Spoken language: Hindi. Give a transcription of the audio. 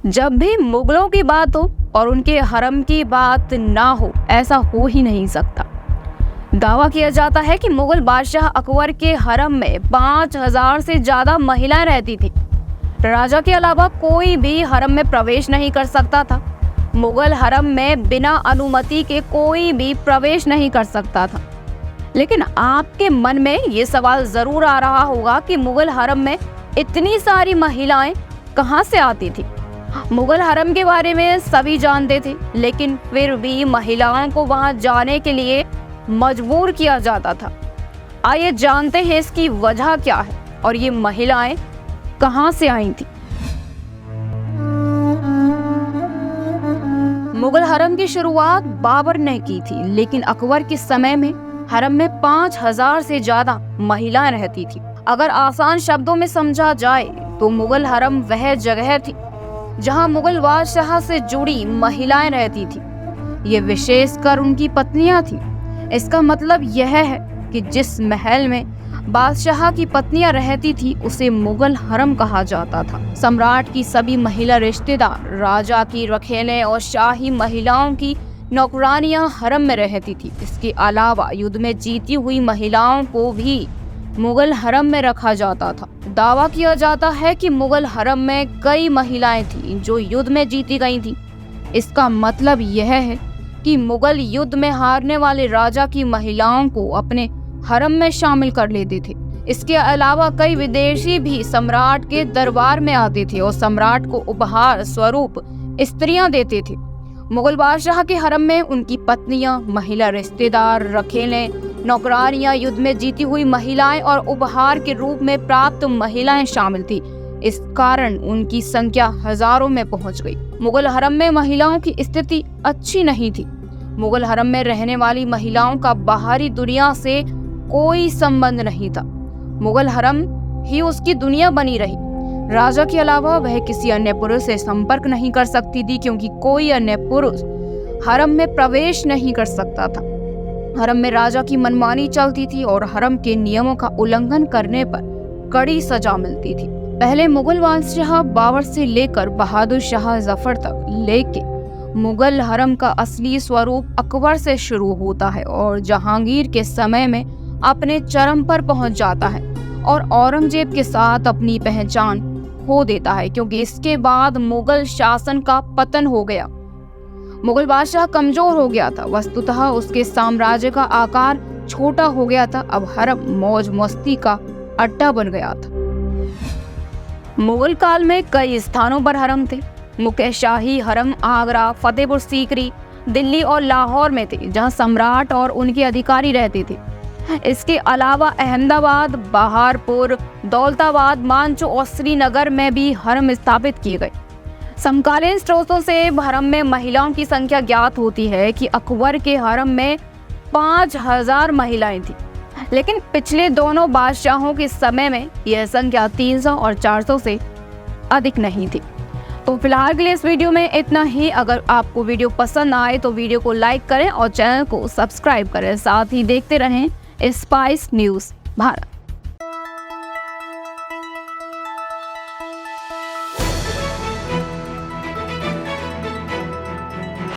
जब भी मुगलों की बात हो और उनके हरम की बात ना हो, ऐसा हो ही नहीं सकता। दावा किया जाता है कि मुगल बादशाह अकबर के हरम में 5000 से ज्यादा महिलाएं रहती थी। राजा के अलावा कोई भी हरम में प्रवेश नहीं कर सकता था। मुगल हरम में बिना अनुमति के कोई भी प्रवेश नहीं कर सकता था। लेकिन आपके मन में ये सवाल जरूर आ रहा होगा कि मुगल हरम में इतनी सारी महिलाएं कहां से आती थी। मुगल हरम के बारे में सभी जानते थे, लेकिन फिर भी महिलाओं को वहां जाने के लिए मजबूर किया जाता था। आइए जानते हैं इसकी वजह क्या है और ये महिलाएं कहां से आई थी। मुगल हरम की शुरुआत बाबर ने की थी, लेकिन अकबर के समय में हरम में 5000 से ज्यादा महिलाएं रहती थी। अगर आसान शब्दों में समझा जाए तो मुगल हरम वह जगह थी जहां मुगल बादशाह से जुड़ी महिलाएं रहती थी। ये विशेषकर उनकी पत्नियां थी। इसका मतलब यह है कि जिस महल में बादशाह की पत्नियां रहती थी उसे मुगल हरम कहा जाता था। सम्राट की सभी महिला रिश्तेदार, राजा की रखेलें और शाही महिलाओं की नौकरानियां हरम में रहती थी। इसके अलावा युद्ध में जीती हुई महिलाओं को भी मुगल हरम में रखा जाता था। दावा किया जाता है कि मुगल हरम में कई महिलाएं थीं जो युद्ध में जीती गई थीं। इसका मतलब यह है कि मुगल युद्ध में हारने वाले राजा की महिलाओं को अपने हरम में शामिल कर लेते थे। इसके अलावा कई विदेशी भी सम्राट के दरबार में आते थे और सम्राट को उपहार स्वरूप स्त्रियां देते थे। मुगल बादशाह के हरम में उनकी पत्नियां, महिला रिश्तेदार, रखेलें, नौकरानियां, युद्ध में जीती हुई महिलाएं और उपहार के रूप में प्राप्त महिलाएं शामिल थी। इस कारण उनकी संख्या हजारों में पहुंच गई। मुगल हरम में महिलाओं की स्थिति अच्छी नहीं थी। मुगल हरम में रहने वाली महिलाओं का बाहरी दुनिया से कोई संबंध नहीं था। मुगल हरम ही उसकी दुनिया बनी रही। राजा के अलावा वह किसी अन्य पुरुष से संपर्क नहीं कर सकती थी, क्योंकि कोई अन्य पुरुष हरम में प्रवेश नहीं कर सकता था। हरम में राजा की मनमानी चलती थी और हरम के नियमों का उल्लंघन करने पर कड़ी सजा मिलती थी। पहले मुगल बादशाह बाबर से लेकर बहादुर शाह जफर तक लेके मुगल हरम का असली स्वरूप अकबर से शुरू होता है और जहांगीर के समय में अपने चरम पर पहुंच जाता है और औरंगजेब के साथ अपनी पहचान खो देता है, क्योंकि इसके बाद मुगल शासन का पतन हो गया। मुगल बादशाह कमजोर हो गया था। वस्तुतः उसके साम्राज्य का आकार छोटा हो गया था। अब हरम मौज मस्ती का अड्डा बन गया था। मुगल काल में कई स्थानों पर हरम थे। मुख्य शाही हरम आगरा, फतेहपुर सीकरी, दिल्ली और लाहौर में थे, जहां सम्राट और उनके अधिकारी रहते थे। इसके अलावा अहमदाबाद, बहारपुर, दौलताबाद, मांचो और श्रीनगर में भी हरम स्थापित किए गए। समकालीन स्रोतों से हरम में महिलाओं की संख्या ज्ञात होती है कि अकबर के हरम में 5000 महिलाएं थी, लेकिन पिछले दोनों बादशाहों के समय में यह संख्या 300 और 400 से अधिक नहीं थी। तो फिलहाल के लिए इस वीडियो में इतना ही। अगर आपको वीडियो पसंद आए तो वीडियो को लाइक करें और चैनल को सब्सक्राइब करें। साथ ही देखते रहें स्पाइस न्यूज़ भारत।